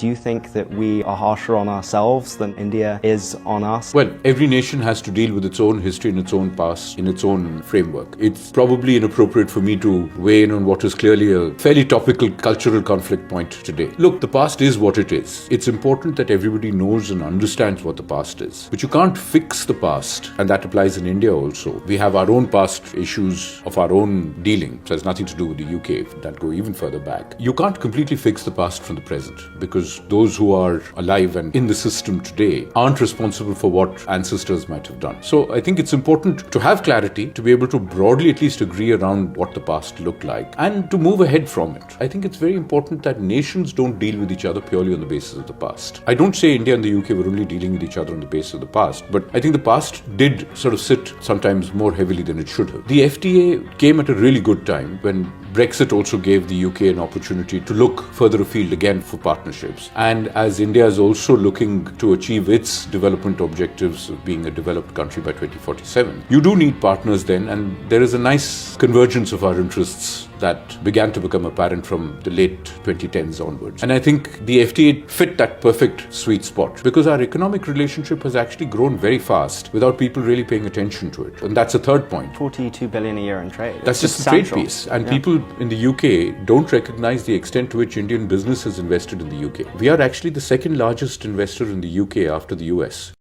Do you think that we are harsher on ourselves than India is on us? Well, every nation has to deal with its own history and its own past in its own framework. It's probably inappropriate for me to weigh in on what is clearly a fairly topical cultural conflict point today. Look, the past is what it is. It's important that everybody knows and understands what the past is. But you can't fix the past, and that applies in India also. We have our own past issues of our own dealing. So it has nothing to do with the UK, that go even further back. You can't completely fix the past from the present, because those who are alive and in the system today aren't responsible for what ancestors might have done. So I think it's important to have clarity, to be able to broadly at least agree around what the past looked like, and to move ahead from it. I think it's very important that nations don't deal with each other purely on the basis of the past. I don't say India and the UK were only dealing with each other on the basis of the past, but I think the past did sort of sit sometimes more heavily than it should have. The FTA came at a really good time when Brexit also gave the UK an opportunity to look further afield again for partnerships. And as India is also looking to achieve its development objectives of being a developed country by 2047, you do need partners then, and there is a nice convergence of our interests that began to become apparent from the late 2010s onwards. And I think the FTA fit that perfect sweet spot, because our economic relationship has actually grown very fast without people really paying attention to it. And that's a third point. 42 billion a year in trade. That's just the trade piece. And people in the UK don't recognize the extent to which Indian business has invested in the UK. We are actually the second largest investor in the UK after the US.